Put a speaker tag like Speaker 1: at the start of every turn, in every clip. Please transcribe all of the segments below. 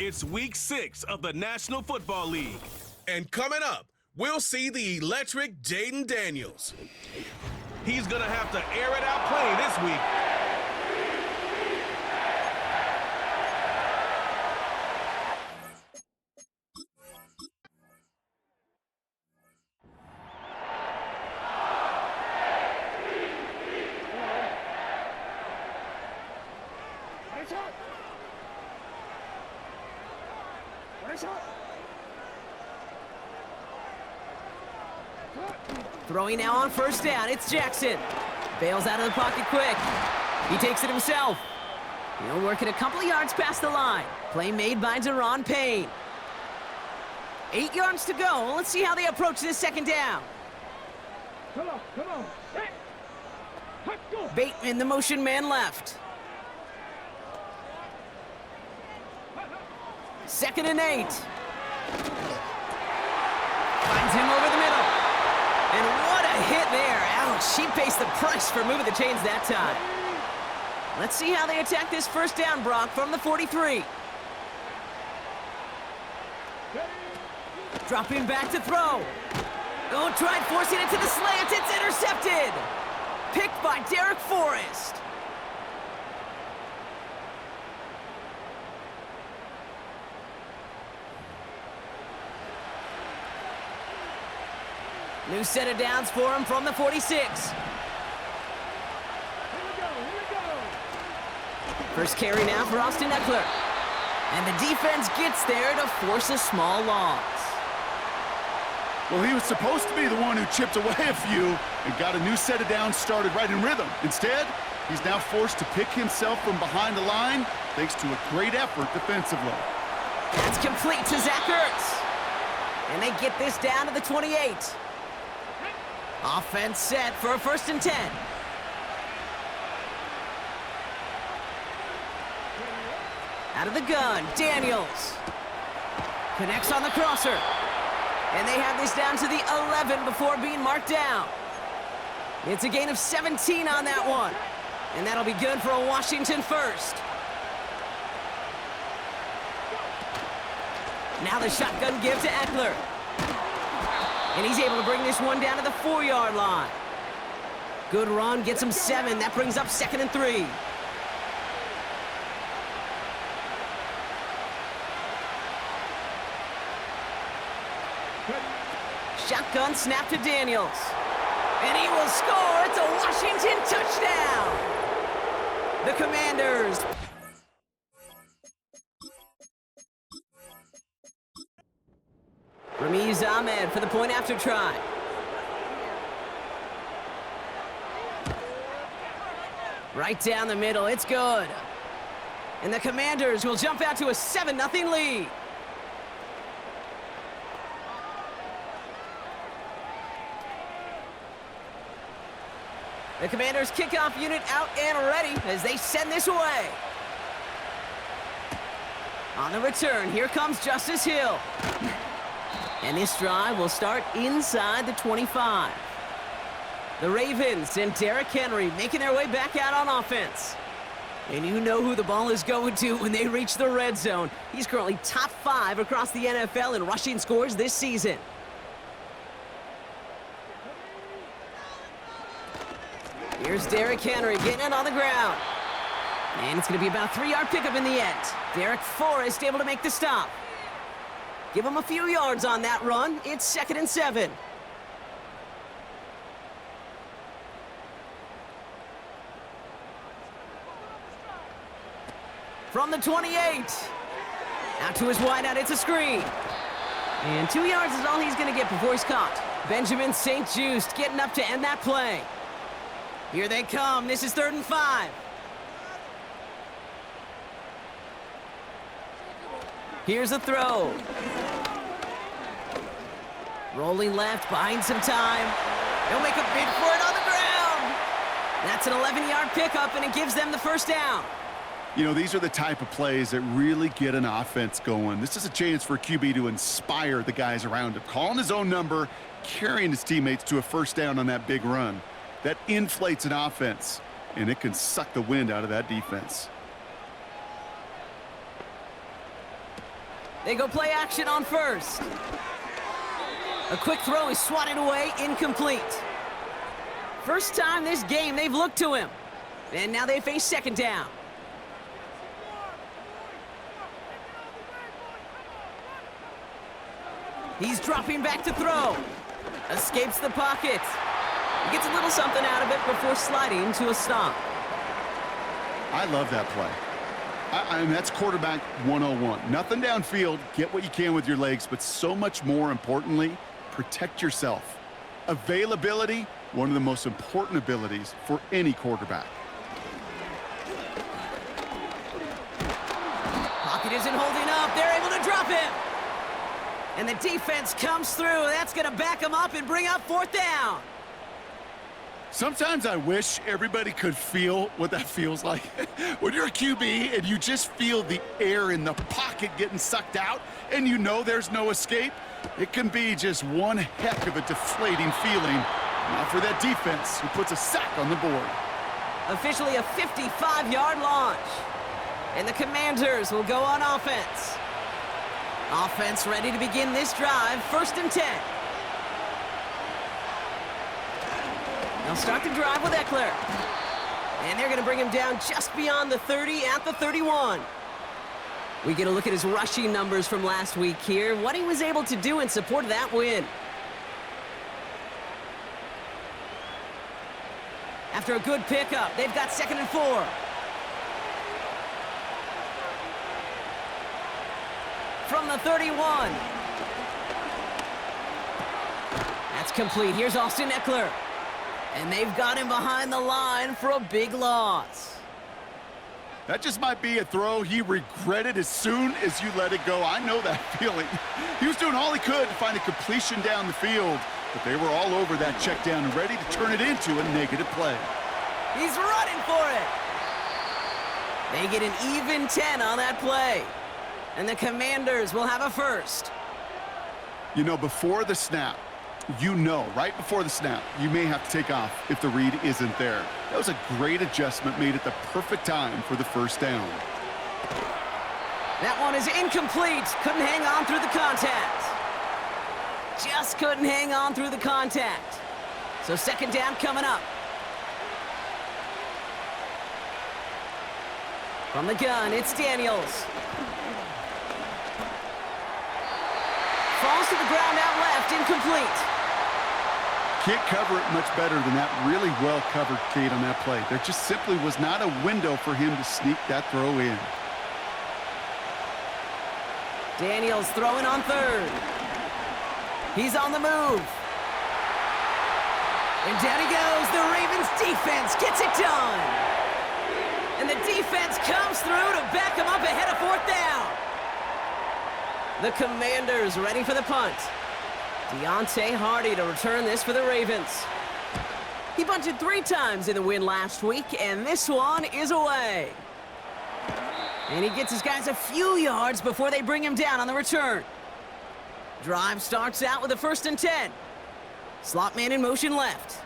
Speaker 1: It's week 6 of the National Football League.
Speaker 2: And coming up, we'll see the electric Jayden Daniels.
Speaker 1: He's going to have to air it out playing this week.
Speaker 3: Throwing now on first down, it's Jackson. Bails out of the pocket quick. He takes it himself. He'll work it a couple of yards past the line. Play made by Deron Payne. 8 yards to go. Let's see how they approach this second down.
Speaker 4: Come on. Hey. Go.
Speaker 3: Bateman, the motion man left. 2nd and 8. Finds him over the middle. And what a hit there. Ouch, she pays the price for moving the chains that time. Let's see how they attack this first down, Brock, from the 43. Dropping back to throw. Don't try forcing it to the slant. It's intercepted. Picked by Derek Forrest. New set of downs for him from the 46.
Speaker 4: Here we go.
Speaker 3: First carry now for Austin Ekeler. And the defense gets there to force a small loss.
Speaker 5: Well, he was supposed to be the one who chipped away a few and got a new set of downs started right in rhythm. Instead, he's now forced to pick himself from behind the line thanks to a great effort defensively.
Speaker 3: That's complete to Zach Ertz. And they get this down to the 28. Offense set for a 1st and 10. Out of the gun, Daniels. Connects on the crosser. And they have this down to the 11 before being marked down. It's a gain of 17 on that one. And that'll be good for a Washington first. Now the shotgun give to Ekeler. And he's able to bring this one down to the 4-yard line. Good run, gets him 7. That brings up 2nd and 3. Shotgun snap to Daniels. And he will score. It's a Washington touchdown. The Commanders. Ramiz Ahmed for the point after try. Right down the middle, it's good. And the Commanders will jump out to a 7-0 lead. The Commanders kickoff unit out and ready as they send this away. On the return, here comes Justice Hill. And this drive will start inside the 25. The Ravens and Derrick Henry making their way back out on offense. And you know who the ball is going to when they reach the red zone. He's currently top 5 across the NFL in rushing scores this season. Here's Derrick Henry getting it on the ground. And it's going to be about a 3-yard pickup in the end. Derek Forrest able to make the stop. Give him a few yards on that run. It's 2nd and 7. From the 28. Out to his wideout, it's a screen. And 2 yards is all he's going to get before he's caught. Benjamin St-Juste getting up to end that play. Here they come. This is 3rd and 5. Here's a throw. Rolling left, buying some time. They'll make a bid for it on the ground. That's an 11-yard pickup, and it gives them the first down.
Speaker 5: You know, these are the type of plays that really get an offense going. This is a chance for a QB to inspire the guys around him. Calling his own number, carrying his teammates to a first down on that big run. That inflates an offense, and it can suck the wind out of that defense.
Speaker 3: They go play action on first. A quick throw is swatted away, incomplete. First time this game they've looked to him. And now they face second down. He's dropping back to throw. Escapes the pocket. He gets a little something out of it before sliding to a stop.
Speaker 5: I love that play. I mean, that's quarterback 101. Nothing downfield, get what you can with your legs, but so much more importantly, protect yourself. Availability, one of the most important abilities for any quarterback.
Speaker 3: Pocket isn't holding up. They're able to drop him. And the defense comes through. That's going to back him up and bring up fourth down.
Speaker 5: Sometimes I wish everybody could feel what that feels like. When you're a QB and you just feel the air in the pocket getting sucked out and you know there's no escape, it can be just one heck of a deflating feeling. Not for that defense who puts a sack on the board.
Speaker 3: Officially a 55-yard launch. And the Commanders will go on offense. Offense ready to begin this drive, 1st and 10. They'll start the drive with Eckler. And they're going to bring him down just beyond the 30 at the 31. We get a look at his rushing numbers from last week here, what he was able to do in support of that win. After a good pickup, they've got 2nd and 4. From the 31. That's complete. Here's Austin Eckler. And they've got him behind the line for a big loss.
Speaker 5: That just might be a throw he regretted as soon as you let it go. I know that feeling. He was doing all he could to find a completion down the field, but they were all over that check down and ready to turn it into a negative play.
Speaker 3: He's running for it. They get an even 10 on that play. And the Commanders will have a first.
Speaker 5: You know, before the snap, right before the snap, you may have to take off if the read isn't there. That was a great adjustment made at the perfect time for the first down.
Speaker 3: That one is incomplete. Couldn't hang on through the contact. Just couldn't hang on through the contact. So 2nd down coming up. From the gun, it's Daniels. Falls to the ground out left, incomplete.
Speaker 5: Can't cover it much better than that. Really well covered, Kate, on that play. There just simply was not a window for him to sneak that throw in.
Speaker 3: Daniels throwing on 3rd. He's on the move. And down he goes. The Ravens defense gets it done. And the defense comes through to back him up ahead of 4th down. The Commanders ready for the punt. Deontay Hardy to return this for the Ravens. He bunted 3 times in the win last week, and this one is away. And he gets his guys a few yards before they bring him down on the return. Drive starts out with a 1st and 10. Slot man in motion left.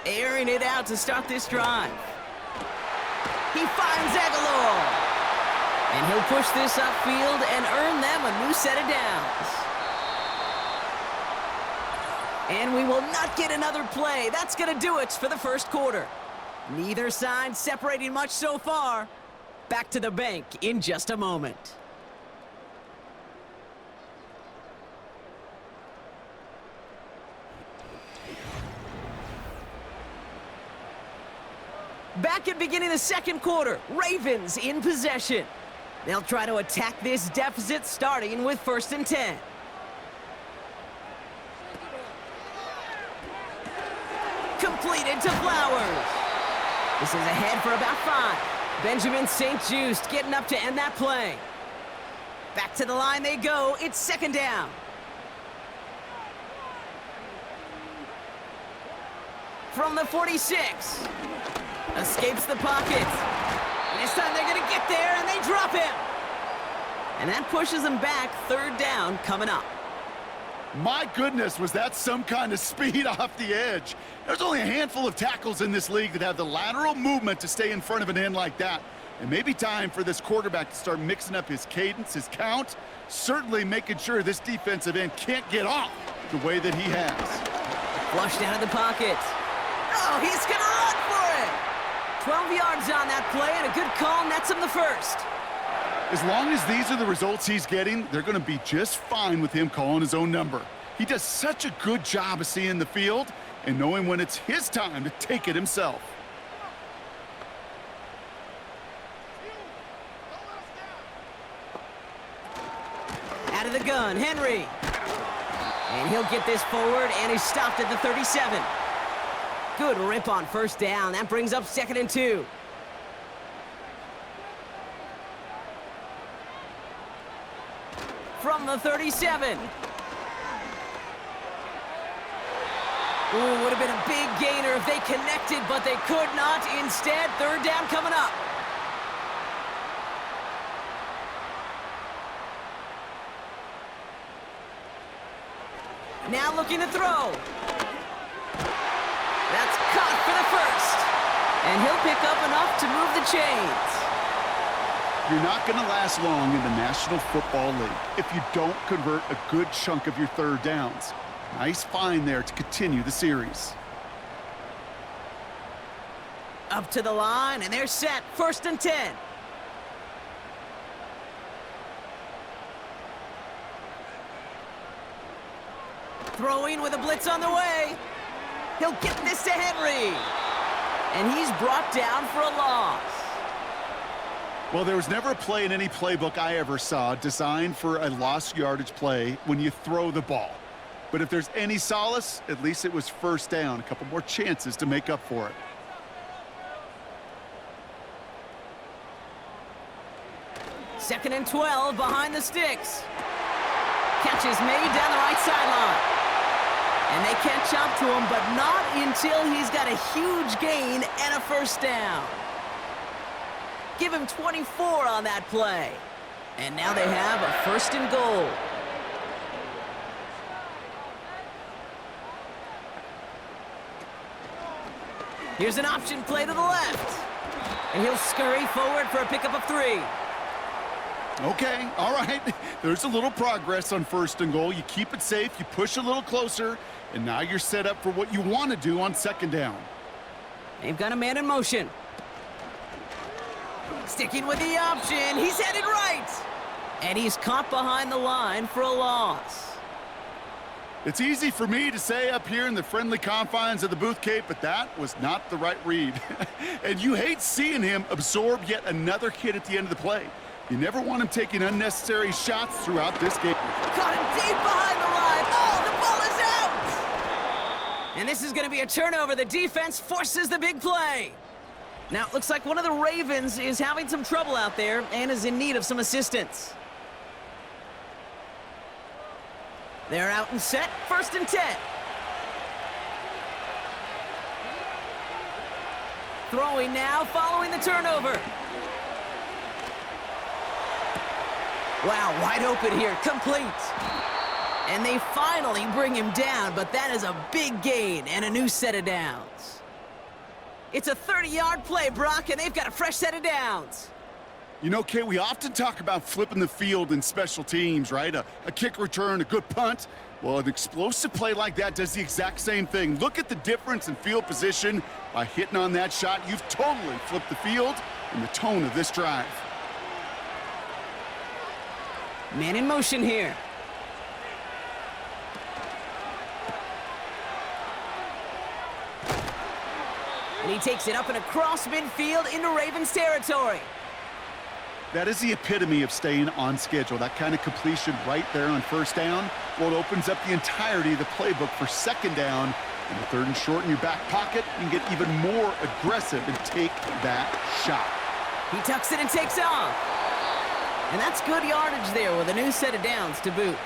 Speaker 3: Airing it out to start this drive. He finds Aguilar. And he'll push this upfield and earn them a new set of downs. And we will not get another play. That's going to do it for the 1st quarter. Neither side separating much so far. Back to the bank in just a moment. Back at beginning the 2nd quarter, Ravens in possession. They'll try to attack this deficit starting with 1st and 10. Completed to Flowers. This is ahead for about 5. Benjamin St-Juste getting up to end that play. Back to the line they go. It's 2nd down. From the 46. Escapes the pocket. This time they're going to get there, and they drop him. And that pushes them back. 3rd down coming up.
Speaker 5: My goodness, was that some kind of speed off the edge. There's only a handful of tackles in this league that have the lateral movement to stay in front of an end like that. And maybe time for this quarterback to start mixing up his cadence, his count, certainly making sure this defensive end can't get off the way that he has.
Speaker 3: Flushed out of the pocket. Oh, he's going to run for it. 12 yards on that play, and a good call nets him the first.
Speaker 5: As long as these are the results he's getting, they're going to be just fine with him calling his own number. He does such a good job of seeing the field and knowing when it's his time to take it himself.
Speaker 3: Out of the gun, Henry. And he'll get this forward, and he's stopped at the 37. Good rip on first down. That brings up 2nd and 2. From the 37. Ooh, would have been a big gainer if they connected, but they could not. Instead, 3rd down coming up. Now looking to throw. That's caught for the first. And he'll pick up enough to move the chains.
Speaker 5: You're not going to last long in the National Football League if you don't convert a good chunk of your 3rd downs. Nice find there to continue the series.
Speaker 3: Up to the line, and they're set. 1st and 10. Throwing with a blitz on the way. He'll get this to Henry. And he's brought down for a loss.
Speaker 5: Well, there was never a play in any playbook I ever saw designed for a lost yardage play when you throw the ball. But if there's any solace, at least it was 1st down. A couple more chances to make up for it.
Speaker 3: Second and 12 behind the sticks. Catch is made down the right sideline. And they catch up to him, but not until he's got a huge gain and a 1st down. Give him 24 on that play. And now they have a 1st and goal. Here's an option play to the left. And he'll scurry forward for a pickup of 3.
Speaker 5: Okay, all right. There's a little progress on 1st and goal. You keep it safe, you push a little closer, and now you're set up for what you want to do on 2nd down.
Speaker 3: They've got a man in motion. Sticking with the option. He's headed right. And he's caught behind the line for a loss.
Speaker 5: It's easy for me to say up here in the friendly confines of the Booth Cape, but that was not the right read. And you hate seeing him absorb yet another hit at the end of the play. You never want him taking unnecessary shots throughout this game.
Speaker 3: Caught him deep behind the line. Oh, the ball is out! And this is going to be a turnover. The defense forces the big play. Now, it looks like one of the Ravens is having some trouble out there and is in need of some assistance. They're out and set. 1st and 10. Throwing now, following the turnover. Wow, wide open here, complete. And they finally bring him down, but that is a big gain and a new set of downs. It's a 30-yard play, Brock, and they've got a fresh set of downs.
Speaker 5: You know, Kay, we often talk about flipping the field in special teams, right? A kick return, a good punt. Well, an explosive play like that does the exact same thing. Look at the difference in field position. By hitting on that shot, you've totally flipped the field and the tone of this drive.
Speaker 3: Man in motion here. And he takes it up and across midfield into Ravens territory.
Speaker 5: That is the epitome of staying on schedule. That kind of completion right there on 1st down. Well, it opens up the entirety of the playbook for 2nd down. And the 3rd and short in your back pocket, you can get even more aggressive and take that shot.
Speaker 3: He tucks it and takes off. And that's good yardage there with a new set of downs to boot.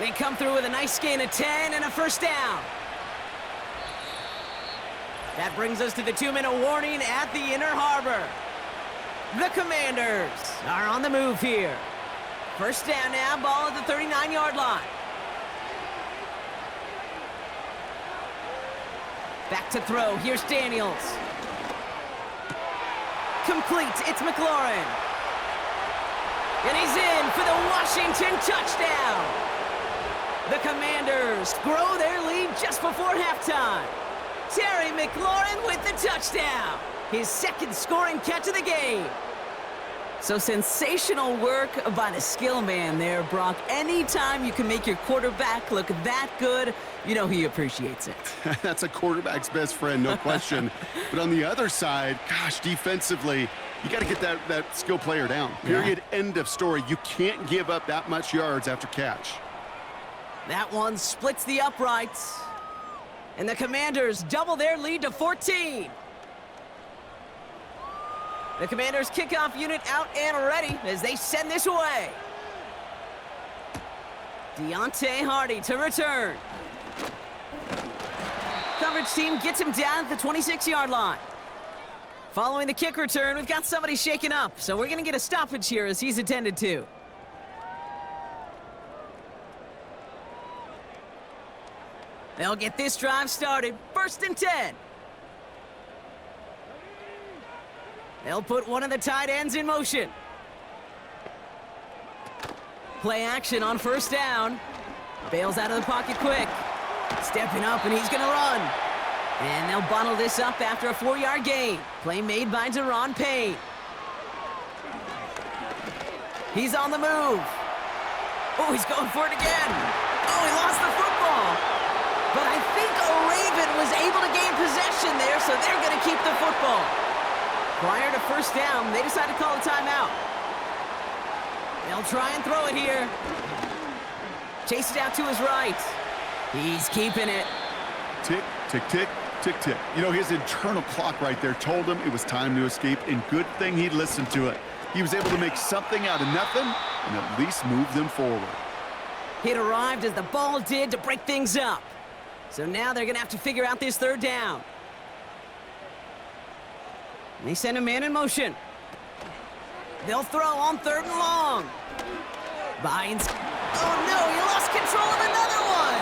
Speaker 3: They come through with a nice gain of 10 and a 1st down. That brings us to the 2-minute warning at the Inner Harbor. The Commanders are on the move here. 1st down now, ball at the 39-yard line. Back to throw, here's Daniels. complete. It's McLaurin. And he's in for the Washington touchdown. The Commanders grow their lead just before halftime. Terry McLaurin with the touchdown. His second scoring catch of the game. So sensational work by the skill man there, Brock. Anytime you can make your quarterback look that good, you know he appreciates it.
Speaker 5: That's a quarterback's best friend, no question. But on the other side, gosh, defensively, you got to get that skill player down. Period.
Speaker 3: Yeah.
Speaker 5: End of story. You can't give up that much yards after catch.
Speaker 3: That one splits the uprights. And the Commanders double their lead to 14. The Commanders' kickoff unit out and ready as they send this away. Deontay Hardy to return. Coverage team gets him down at the 26-yard line. Following the kick return, we've got somebody shaken up, so we're going to get a stoppage here as he's attended to. They'll get this drive started. 1st and 10. They'll put one of the tight ends in motion. Play action on 1st down. Bails out of the pocket quick. Stepping up, and he's going to run. And they'll bottle this up after a 4-yard gain. Play made by Deron Payne. He's on the move. Oh, he's going for it again. Oh, he lost the football. But I think Raven was able to gain possession there, so they're going to keep the football. Prior to 1st down, they decide to call a timeout. They'll try and throw it here. Chase it out to his right. He's keeping it.
Speaker 5: Tick, tick, tick, tick, tick. You know, his internal clock right there told him it was time to escape, and good thing he listened to it. He was able to make something out of nothing and at least move them forward.
Speaker 3: It arrived as the ball did to break things up. So now they're going to have to figure out this 3rd down. And they send a man in motion. They'll throw on 3rd and long. Bynes. Oh, no, he lost control of another one.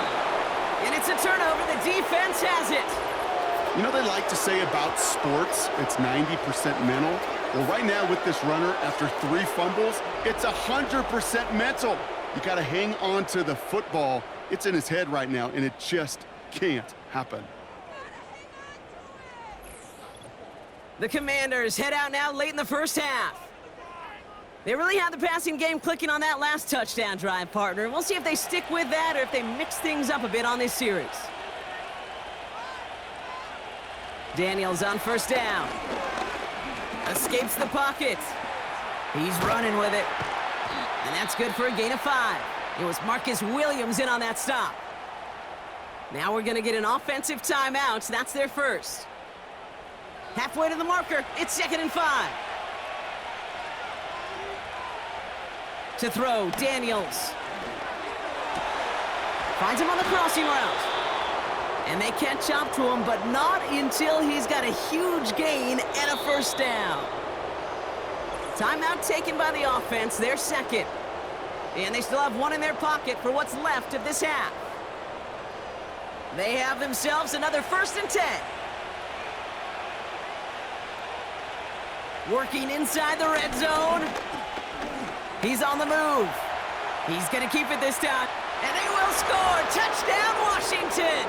Speaker 3: And it's a turnover. The defense has it.
Speaker 5: You know, they like to say about sports, it's 90% mental. Well, right now with this runner, after 3 fumbles, it's 100% mental. You got to hang on to the football. It's in his head right now, and it just can't happen.
Speaker 3: The Commanders head out now late in the 1st half. They really had the passing game clicking on that last touchdown drive, partner. We'll see if they stick with that or if they mix things up a bit on this series. Daniels on 1st down. Escapes the pocket. He's running with it. And that's good for a gain of 5. It was Marcus Williams in on that stop. Now we're going to get an offensive timeout. That's their first. Halfway to the marker. It's 2nd and 5. To throw, Daniels. Finds him on the crossing route. And they catch up to him, but not until he's got a huge gain and a 1st down. Timeout taken by the offense, their 2nd. And they still have one in their pocket for what's left of this half. They have themselves another 1st and 10. Working inside the red zone. He's on the move. He's going to keep it this time. And they will score. Touchdown, Washington.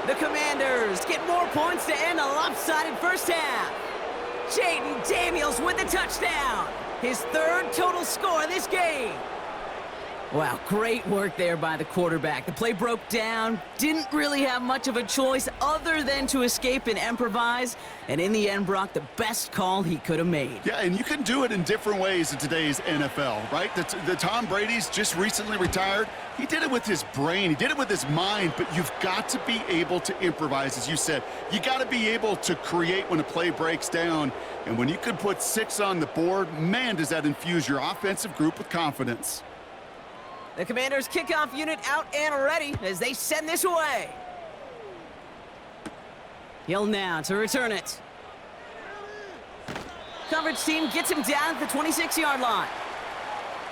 Speaker 3: The Commanders get more points to end a lopsided 1st half. Jaden Daniels with the touchdown. His 3rd total score in this game. Wow, great work there by the quarterback. The play broke down, didn't really have much of a choice other than to escape and improvise, and in the end, Brock, the best call he could have made.
Speaker 5: Yeah, and you can do it in different ways in today's NFL, right? The Tom Brady's just recently retired. He did it with his brain. He did it with his mind, but you've got to be able to improvise, as you said. You got to be able to create when a play breaks down, and when you can put 6 on the board, man, does that infuse your offensive group with confidence.
Speaker 3: The Commanders' kickoff unit out and ready as they send this away. Hill now to return it. Coverage team gets him down at the 26-yard line.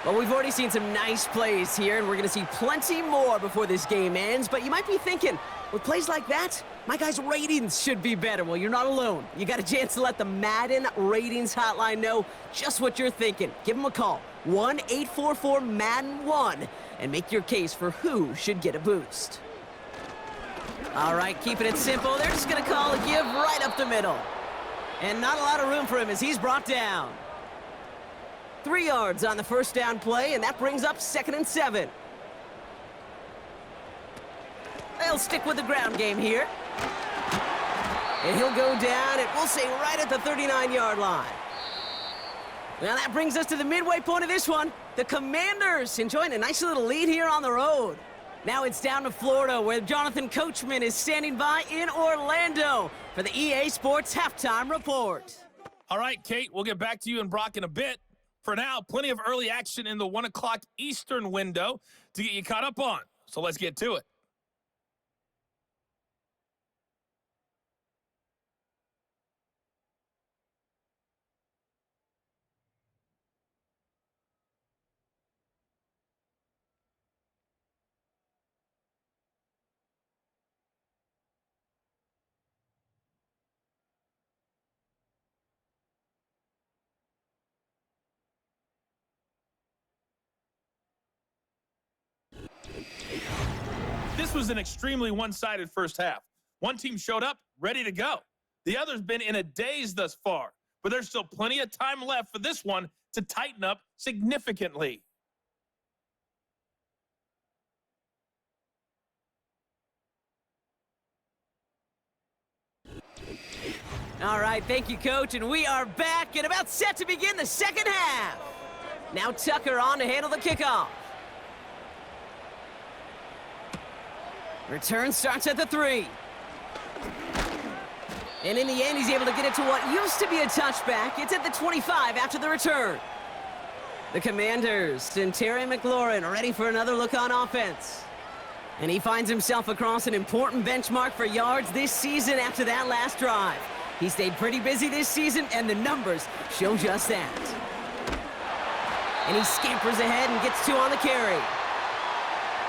Speaker 3: Well, we've already seen some nice plays here, and we're going to see plenty more before this game ends. But you might be thinking, with plays like that, my guys' ratings should be better. Well, you're not alone. You got a chance to let the Madden Ratings Hotline know just what you're thinking. Give them a call, 1-844-MADDEN-1, and make your case for who should get a boost. All right, keeping it simple. They're just going to call a give right up the middle. And not a lot of room for him as he's brought down. 3 yards on the first down play, and that brings up 2nd and 7. They'll stick with the ground game here. And he'll go down, and we'll say right at the 39-yard line. Now that brings us to the midway point of this one. The Commanders enjoying a nice little lead here on the road. Now it's down to Florida, where Jonathan Coachman is standing by in Orlando for the EA Sports Halftime Report.
Speaker 6: All right, Kate, we'll get back to you and Brock in a bit. For now, plenty of early action in the 1 o'clock Eastern window to get you caught up on. So let's get to it. This was an extremely one-sided first half. One team showed up, ready to go. The other's been in a daze thus far, but there's still plenty of time left for this one to tighten up significantly.
Speaker 3: All right, thank you, Coach, and we are back and about set to begin the second half. Now Tucker on to handle the kickoff. Return starts at the 3. And in the end, he's able to get it to what used to be a touchback. It's at the 25 after the return. The Commanders and Terry McLaurin are ready for another look on offense. And he finds himself across an important benchmark for yards this season after that last drive. He stayed pretty busy this season, and the numbers show just that. And he scampers ahead and gets 2 on the carry.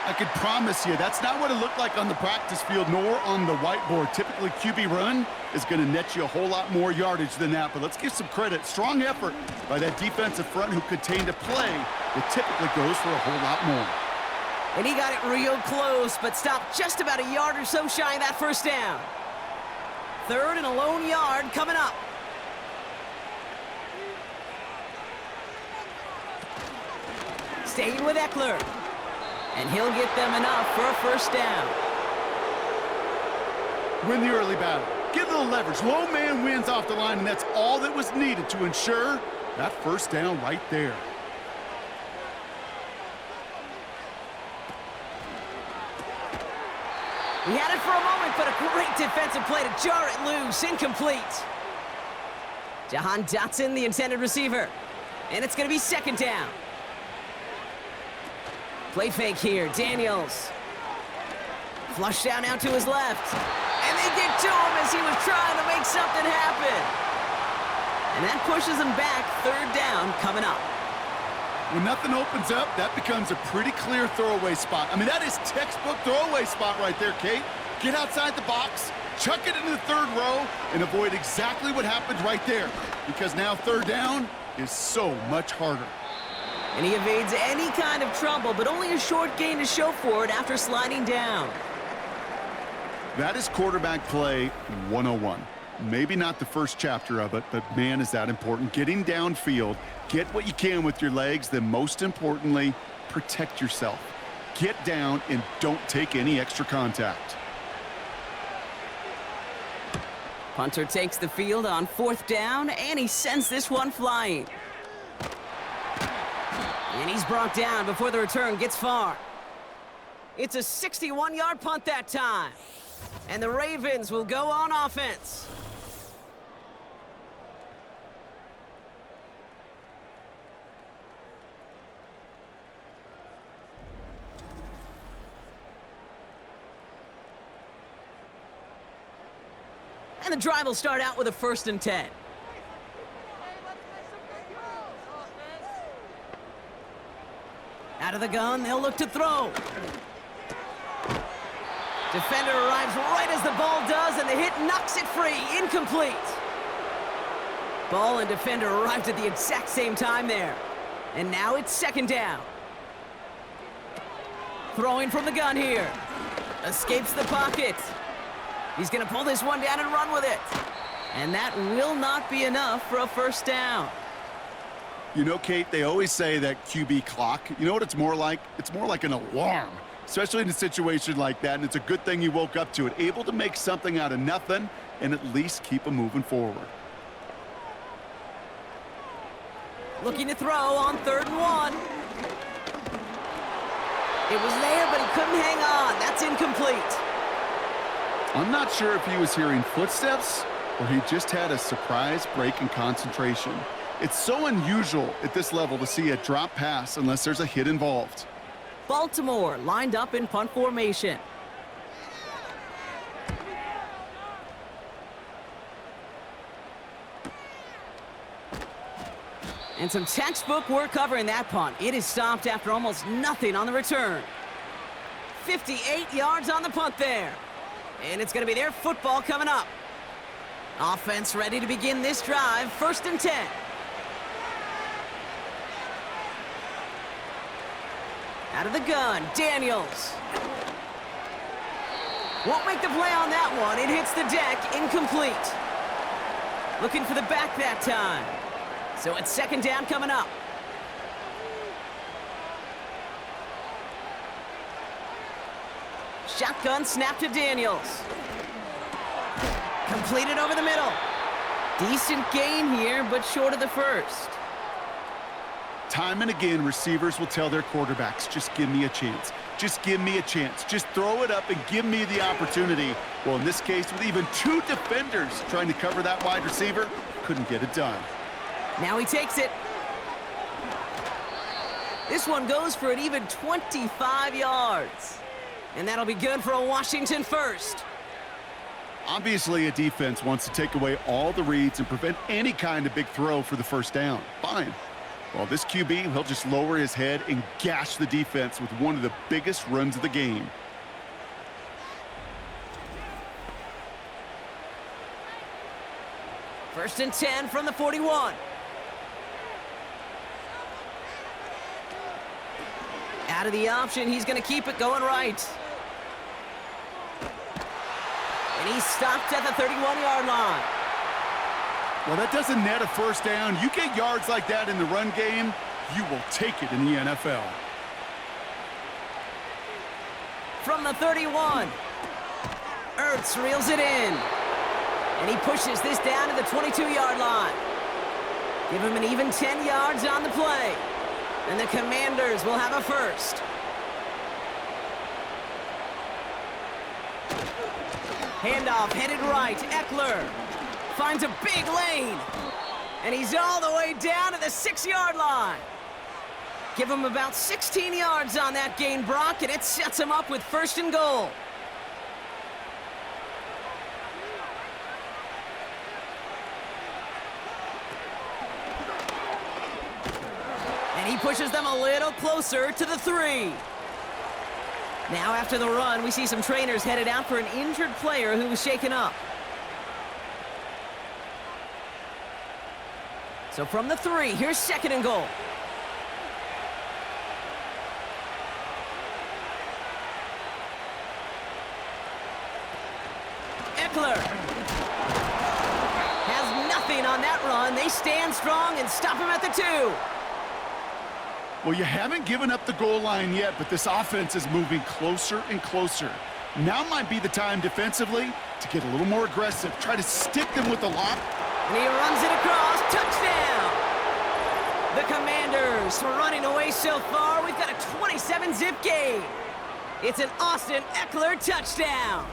Speaker 5: I could promise you that's not what it looked like on the practice field nor on the whiteboard. Typically, QB run is going to net you a whole lot more yardage than that, but let's give some credit. Strong effort by that defensive front who contained a play that typically goes for a whole lot more.
Speaker 3: And he got it real close, but stopped just about a yard or so shy of that first down. 3rd and a lone yard coming up. Staying with Eckler. And he'll get them enough for a first down.
Speaker 5: Win the early battle. Give the leverage. Low man wins off the line, and that's all that was needed to ensure that first down right there.
Speaker 3: He had it for a moment, but a great defensive play to jar it loose. Incomplete. Jahan Dotson, the intended receiver. And it's going to be 2nd down. Play fake here, Daniels. Flush down out to his left. And they get to him as he was trying to make something happen. And that pushes him back, 3rd down coming up.
Speaker 5: When nothing opens up, that becomes a pretty clear throwaway spot. I mean, that is textbook throwaway spot right there, Kate. Get outside the box, chuck it into the 3rd row, and avoid exactly what happened right there. Because now 3rd down is so much harder.
Speaker 3: And he evades any kind of trouble, but only a short gain to show for it after sliding down.
Speaker 5: That is quarterback play 101. Maybe not the first chapter of it, but man, is that important. Getting downfield, get what you can with your legs, then most importantly, protect yourself. Get down and don't take any extra contact.
Speaker 3: Punter takes the field on 4th down, and he sends this one flying. And he's brought down before the return gets far. It's a 61-yard punt that time. And the Ravens will go on offense. And the drive will start out with a 1st and 10. Out of the gun, they'll look to throw. Defender arrives right as the ball does, and the hit knocks it free. Incomplete. Ball and defender arrived at the exact same time there. And now it's second down. Throwing from the gun here. Escapes the pocket. He's going to pull this one down and run with it. And that will not be enough for a first down.
Speaker 5: You know, Kate, they always say that QB clock, you know what it's more like? It's more like an alarm, especially in a situation like that, and it's a good thing he woke up to it, able to make something out of nothing and at least keep him moving forward.
Speaker 3: Looking to throw on 3rd and 1. It was there, but he couldn't hang on. That's incomplete.
Speaker 5: I'm not sure if he was hearing footsteps or he just had a surprise break in concentration. It's so unusual at this level to see a drop pass unless there's a hit involved.
Speaker 3: Baltimore lined up in punt formation. And some textbook work covering that punt. It is stopped after almost nothing on the return. 58 yards on the punt there. And it's going to be their football coming up. Offense ready to begin this drive. 1st and 10. Out of the gun, Daniels. Won't make the play on that one. It hits the deck, incomplete. Looking for the back that time. So it's second down coming up. Shotgun snap to Daniels. Completed over the middle. Decent gain here, but short of the first.
Speaker 5: Time and again, receivers will tell their quarterbacks, just give me a chance. Just give me a chance. Just throw it up and give me the opportunity. Well, in this case, with even 2 defenders trying to cover that wide receiver, couldn't get it done.
Speaker 3: Now he takes it. This one goes for an even 25 yards. And that'll be good for a Washington first.
Speaker 5: Obviously, a defense wants to take away all the reads and prevent any kind of big throw for the first down. Fine. Well, this QB, he'll just lower his head and gash the defense with one of the biggest runs of the game.
Speaker 3: First and 10 from the 41. Out of the option, he's going to keep it going right. And he's stopped at the 31-yard line.
Speaker 5: Well, that doesn't net a first down. You get yards like that in the run game, you will take it in the NFL.
Speaker 3: From the 31, Ertz reels it in. And he pushes this down to the 22-yard line. Give him an even 10 yards on the play. And the Commanders will have a first. Handoff headed right. Eckler finds a big lane. And he's all the way down to the 6-yard line. Give him about 16 yards on that gain, Brock, and it sets him up with 1st and goal. And he pushes them a little closer to the 3. Now after the run, we see some trainers headed out for an injured player who was shaken up. So from the 3, here's 2nd and goal. Eckler has nothing on that run. They stand strong and stop him at the 2.
Speaker 5: Well, you haven't given up the goal line yet, but this offense is moving closer and closer. Now might be the time defensively to get a little more aggressive. Try to stick them with the lock.
Speaker 3: And he runs it across. Touchdown! The Commanders running away so far. We've got a 27-zip game. It's an Austin Eckler touchdown.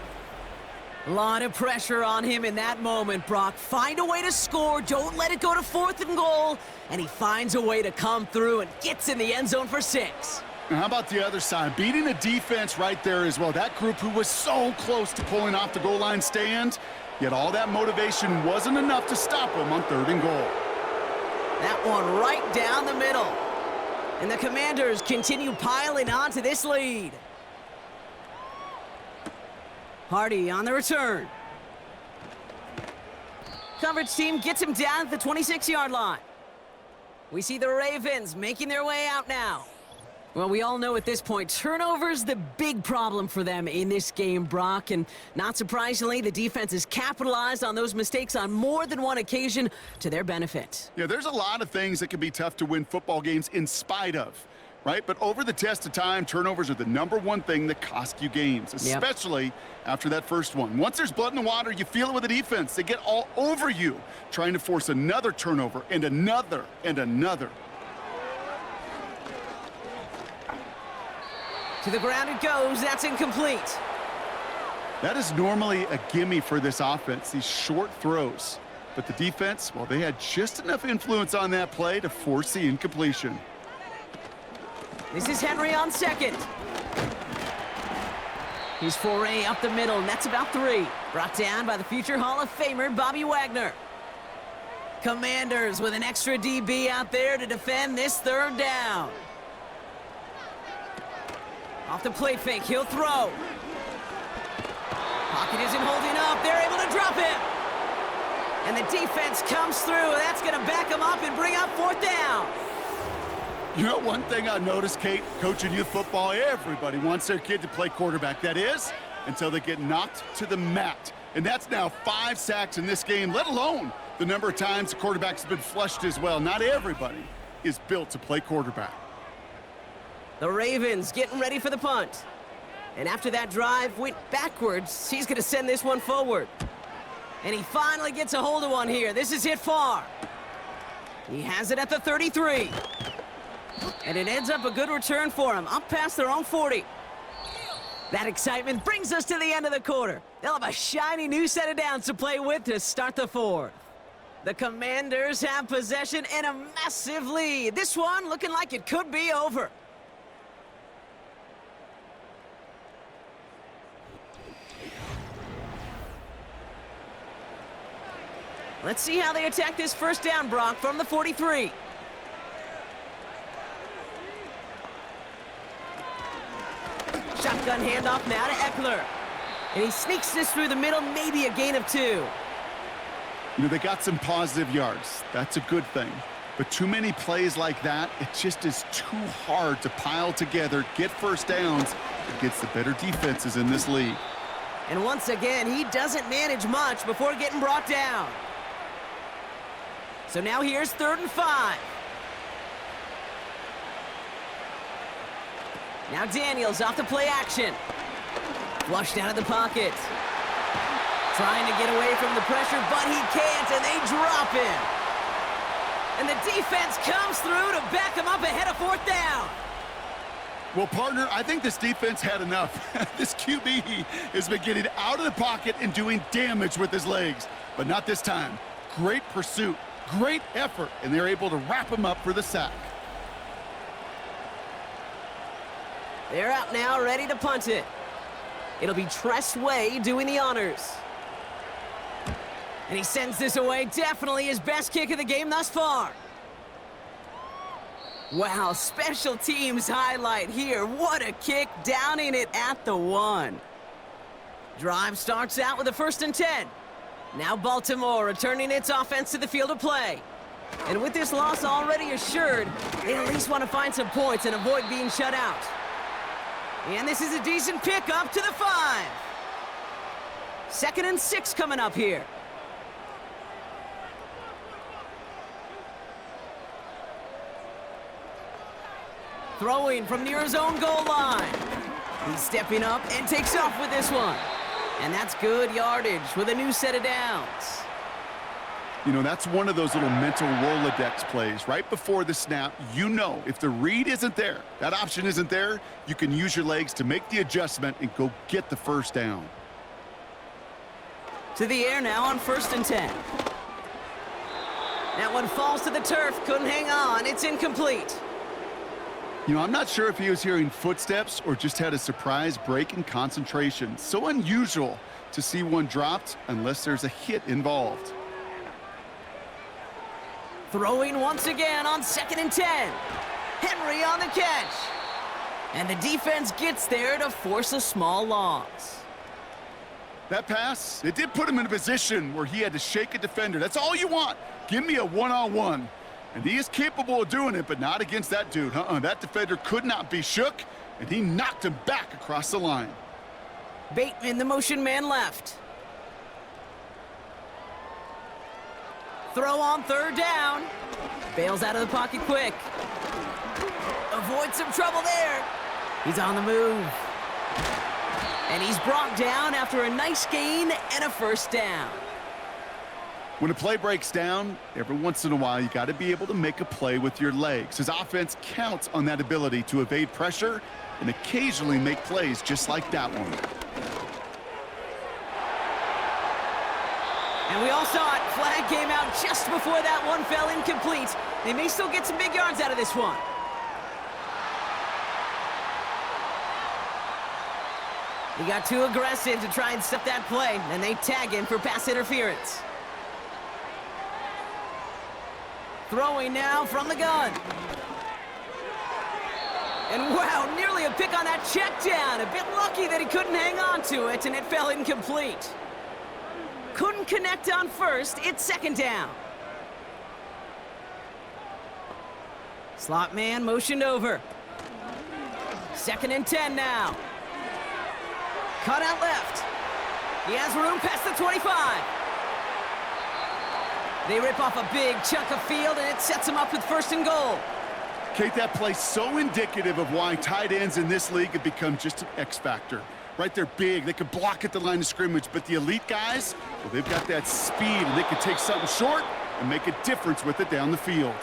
Speaker 3: A lot of pressure on him in that moment, Brock. Find a way to score. Don't let it go to 4th and goal. And he finds a way to come through and gets in the end zone for 6.
Speaker 5: And how about the other side? Beating a defense right there as well. That group who was so close to pulling off the goal line stand, yet all that motivation wasn't enough to stop him on 3rd and goal.
Speaker 3: That one right down the middle. And the Commanders continue piling onto this lead. Hardy on the return. Coverage team gets him down at the 26-yard line. We see the Ravens making their way out now. Well, we all know at this point, turnovers the big problem for them in this game, Brock. And not surprisingly, the defense has capitalized on those mistakes on more than one occasion to their benefit.
Speaker 5: Yeah, there's a lot of things that can be tough to win football games in spite of, right? But over the test of time, turnovers are the #1 thing that cost you games, especially after that first one. Once there's blood in the water, you feel it with the defense. They get all over you, trying to force another turnover and another and another.
Speaker 3: To the ground it goes. That's incomplete.
Speaker 5: That is normally a gimme for this offense, these short throws. But the defense, well, they had just enough influence on that play to force the incompletion.
Speaker 3: This is Henry on second. His foray up the middle, and that's about 3. Brought down by the future Hall of Famer, Bobby Wagner. Commanders with an extra DB out there to defend this 3rd down. Off the play fake, he'll throw. Pocket isn't holding up. They're able to drop him. And the defense comes through. That's going to back him up and bring up 4th down.
Speaker 5: You know, one thing I noticed, Kate, coaching youth football, everybody wants their kid to play quarterback. That is, until they get knocked to the mat. And that's now 5 sacks in this game, let alone the number of times the quarterback's been flushed as well. Not everybody is built to play quarterback.
Speaker 3: The Ravens getting ready for the punt. And after that drive went backwards, he's going to send this one forward. And he finally gets a hold of one here. This is hit far. He has it at the 33. And it ends up a good return for him, up past their own 40. That excitement brings us to the end of the quarter. They'll have a shiny new set of downs to play with to start the 4th. The Commanders have possession and a massive lead. This one looking like it could be over. Let's see how they attack this 1st down, Brock, from the 43. Shotgun handoff now to Eckler. And he sneaks this through the middle, maybe a gain of 2.
Speaker 5: You know, they got some positive yards. That's a good thing. But too many plays like that, it just is too hard to pile together, get 1st downs against the better defenses in this league.
Speaker 3: And once again, he doesn't manage much before getting brought down. So now here's 3rd and 5. Now Daniels off the play action. Flushed out of the pocket. Trying to get away from the pressure, but he can't, and they drop him. And the defense comes through to back him up ahead of 4th down.
Speaker 5: Well, partner, I think this defense had enough. This QB has been getting out of the pocket and doing damage with his legs, but not this time. Great pursuit. Great effort, and they're able to wrap him up for the sack.
Speaker 3: They're out now, ready to punt it. It'll be Tress Way doing the honors. And he sends this away, definitely his best kick of the game thus far. Wow, special teams highlight here. What a kick, downing it at the 1. Drive starts out with a 1st and 10. Now Baltimore returning its offense to the field of play. And with this loss already assured, they at least want to find some points and avoid being shut out. And this is a decent pickup to the 5. 2nd and 6 coming up here. Throwing from near his own goal line. He's stepping up and takes off with this one. And that's good yardage with a new set of downs.
Speaker 5: You know, that's one of those little mental Rolodex plays. Right before the snap, you know if the read isn't there, that option isn't there, you can use your legs to make the adjustment and go get the 1st down.
Speaker 3: To the air now on 1st and 10. That one falls to the turf, couldn't hang on, it's incomplete.
Speaker 5: You know, I'm not sure if he was hearing footsteps or just had a surprise break in concentration. So unusual to see one dropped unless there's a hit involved.
Speaker 3: Throwing once again on 2nd and 10. Henry on the catch. And the defense gets there to force a small loss.
Speaker 5: That pass, it did put him in a position where he had to shake a defender. That's all you want. Give me a one-on-one. And he is capable of doing it, but not against that dude. That defender could not be shook, and he knocked him back across the line.
Speaker 3: Bateman, the motion man, left. Throw on third down. Bails out of the pocket quick. Avoids some trouble there. He's on the move. And he's brought down after a nice gain and a first down.
Speaker 5: When a play breaks down, every once in a while, you got to be able to make a play with your legs. His offense counts on that ability to evade pressure and occasionally make plays just like that one.
Speaker 3: And we all saw it. Flag came out just before that one fell incomplete. They may still get some big yards out of this one. He got too aggressive to try and stop that play, and they tag him for pass interference. Throwing now from the gun. And wow, nearly a pick on that check down. A bit lucky that he couldn't hang on to it, and it fell incomplete. Couldn't connect on first. It's second down. Slot man motioned over. 2nd and 10 now. Cut out left. He has room past the 25. They rip off a big chunk of field, and it sets him up with 1st and goal.
Speaker 5: Kate, that play so indicative of why tight ends in this league have become just an X factor. Right, they're big, they can block at the line of scrimmage, but the elite guys, well, they've got that speed, and they can take something short and make a difference with it down the field.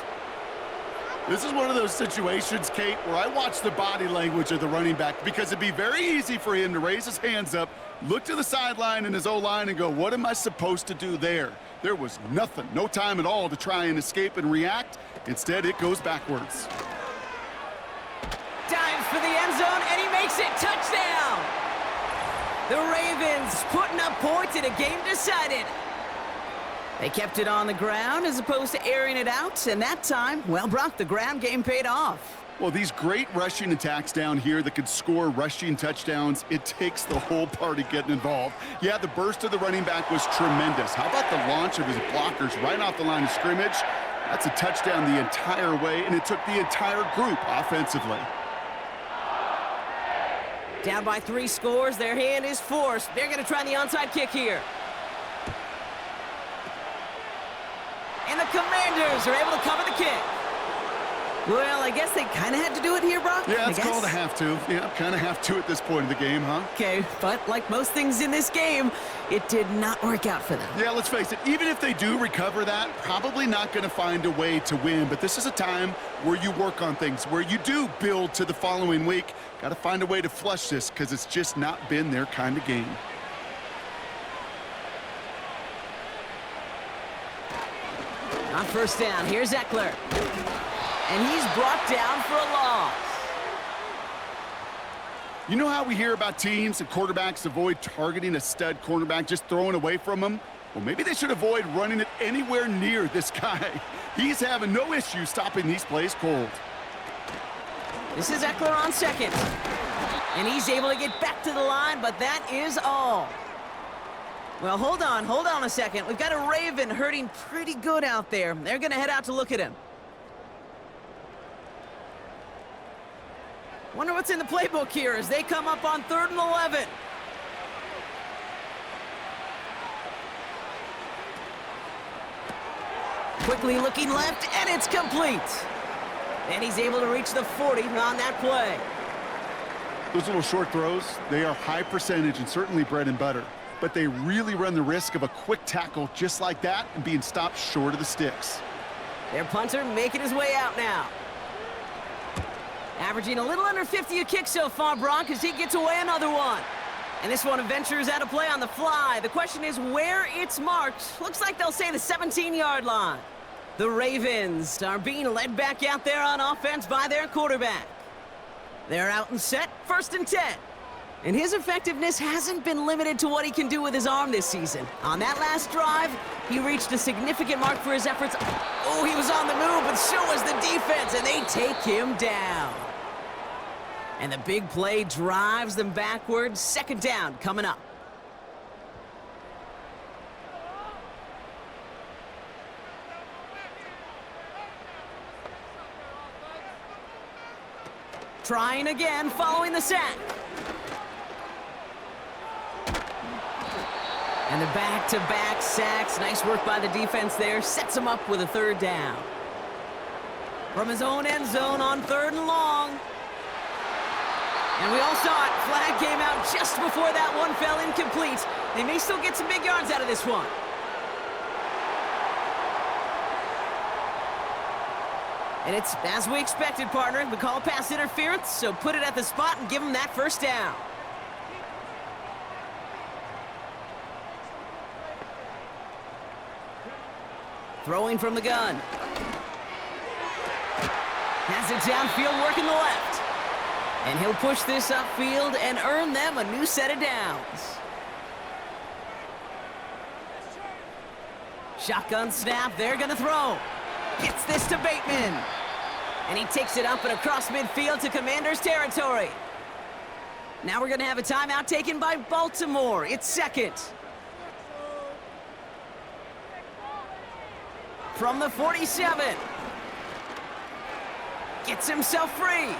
Speaker 5: This is one of those situations, Kate, where I watch the body language of the running back because it'd be very easy for him to raise his hands up, look to the sideline and his O-line and go, what am I supposed to do there? There was nothing, no time at all to try and escape and react. Instead, it goes backwards.
Speaker 3: Dives for the end zone, and he makes it. Touchdown! The Ravens putting up points in a game decided. They kept it on the ground as opposed to airing it out, and that time, well, Brock, the ground game paid off.
Speaker 5: Well, these great rushing attacks down here that could score rushing touchdowns, it takes the whole party getting involved. Yeah, the burst of the running back was tremendous. How about the launch of his blockers right off the line of scrimmage? That's a touchdown the entire way, and it took the entire group offensively.
Speaker 3: Down by 3 scores, their hand is forced. They're going to try the onside kick here. And the Commanders are able to cover the kick. Well, I guess they kind of had to do it here, Brock.
Speaker 5: Yeah, it's called a have to. Yeah, kind of have to at this point in the game, huh?
Speaker 3: Okay, but like most things in this game, it did not work out for them.
Speaker 5: Yeah, let's face it, even if they do recover that, probably not going to find a way to win. But this is a time where you work on things, where you do build to the following week. Got to find a way to flush this because it's just not been their kind of game.
Speaker 3: On first down, here's Eckler. And he's brought down for a loss.
Speaker 5: You know how we hear about teams and quarterbacks avoid targeting a stud cornerback, just throwing away from him? Well, maybe they should avoid running it anywhere near this guy. He's having no issue stopping these plays cold.
Speaker 3: This is Eckler on second. And he's able to get back to the line, but that is all. Well, hold on a second. We've got a Raven hurting pretty good out there. They're going to head out to look at him. Wonder what's in the playbook here as they come up on 3rd and 11. Quickly looking left, and it's complete. And he's able to reach the 40 on that play.
Speaker 5: Those little short throws, they are high percentage and certainly bread and butter. But they really run the risk of a quick tackle just like that and being stopped short of the sticks.
Speaker 3: Their punter making his way out now. Averaging a little under 50 a kick so far, Brock, as he gets away another one. And this one ventures out of play on the fly. The question is where it's marked. Looks like they'll say the 17-yard line. The Ravens are being led back out there on offense by their quarterback. They're out and set, 1st and 10. And his effectiveness hasn't been limited to what he can do with his arm this season. On that last drive, he reached a significant mark for his efforts. Oh, he was on the move, but so was the defense, and they take him down. And the big play drives them backwards. Second down coming up. Trying again, following the sack. And the back-to-back sacks. Nice work by the defense there. Sets him up with a third down. From his own end zone on 3rd and long. And we all saw it. Flag came out just before that one fell incomplete. They may still get some big yards out of this one. And it's as we expected, partner. We call pass interference, so put it at the spot and give him that first down. Throwing from the gun. Has it downfield, working the left. And he'll push this upfield and earn them a new set of downs. Shotgun snap, they're gonna throw. Gets this to Bateman. And he takes it up and across midfield to Commanders territory. Now we're gonna have a timeout taken by Baltimore. It's second. From the 47. Gets himself free.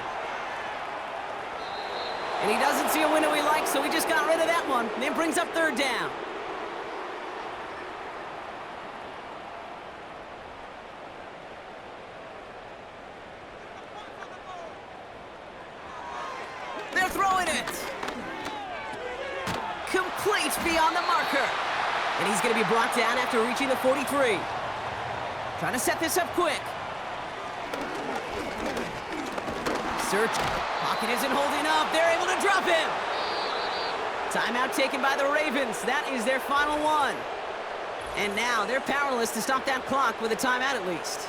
Speaker 3: And he doesn't see a window he likes, so he just got rid of that one. And then brings up 3rd down. They're throwing it. Complete beyond the marker. And he's going to be brought down after reaching the 43. Trying to set this up quick. Search. Pocket isn't holding up. They're able to drop him. Timeout taken by the Ravens. That is their final one. And now they're powerless to stop that clock with a timeout at least.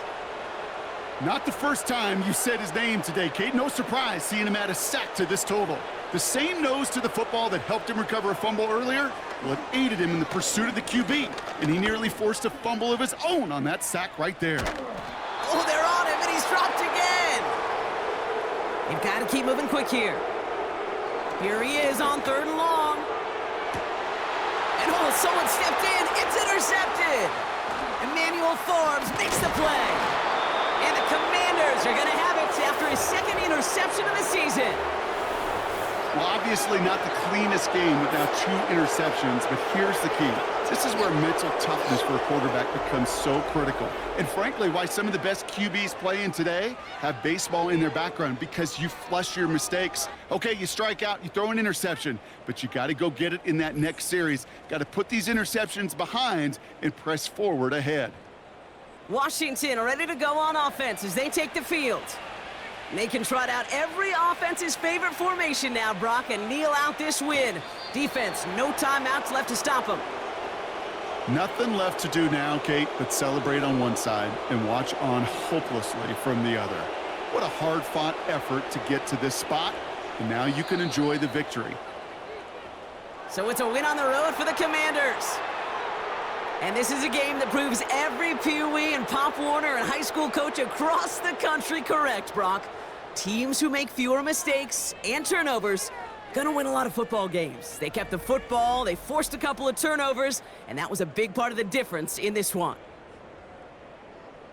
Speaker 5: Not the first time you said his name today, Kate. No surprise seeing him add a sack to this total. The same nose to the football that helped him recover a fumble earlier, well, it aided him in the pursuit of the QB, and he nearly forced a fumble of his own on that sack right there.
Speaker 3: Oh, they're on him, and he's dropped again. You've got to keep moving quick here. Here he is on 3rd and long. And oh, someone stepped in. It's intercepted. Emmanuel Forbes makes the play. And the Commanders are going to have it after his 2nd interception of the season.
Speaker 5: Well, obviously not the cleanest game with now 2 interceptions, but here's the key. This is where mental toughness for a quarterback becomes so critical. And frankly, why some of the best QBs playing today have baseball in their background, because you flush your mistakes. Okay, you strike out, you throw an interception, but you got to go get it in that next series. Got to put these interceptions behind and press forward ahead.
Speaker 3: Washington ready to go on offense as they take the field. They can trot out every offense's favorite formation now, Brock, and kneel out this win. Defense, no timeouts left to stop them.
Speaker 5: Nothing left to do now, Kate, but celebrate on one side and watch on hopelessly from the other. What a hard-fought effort to get to this spot, and now you can enjoy the victory.
Speaker 3: So it's a win on the road for the Commanders. And this is a game that proves every Pee Wee and Pop Warner and high school coach across the country correct, Brock. Teams who make fewer mistakes and turnovers gonna win a lot of football games. They kept the football, they forced a couple of turnovers, and that was a big part of the difference in this one.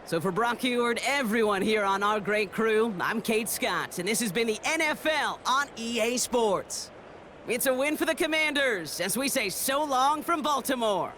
Speaker 3: So for Brock Huard, everyone here on our great crew, I'm Kate Scott, and this has been the NFL on EA Sports. It's a win for the Commanders as we say so long from Baltimore.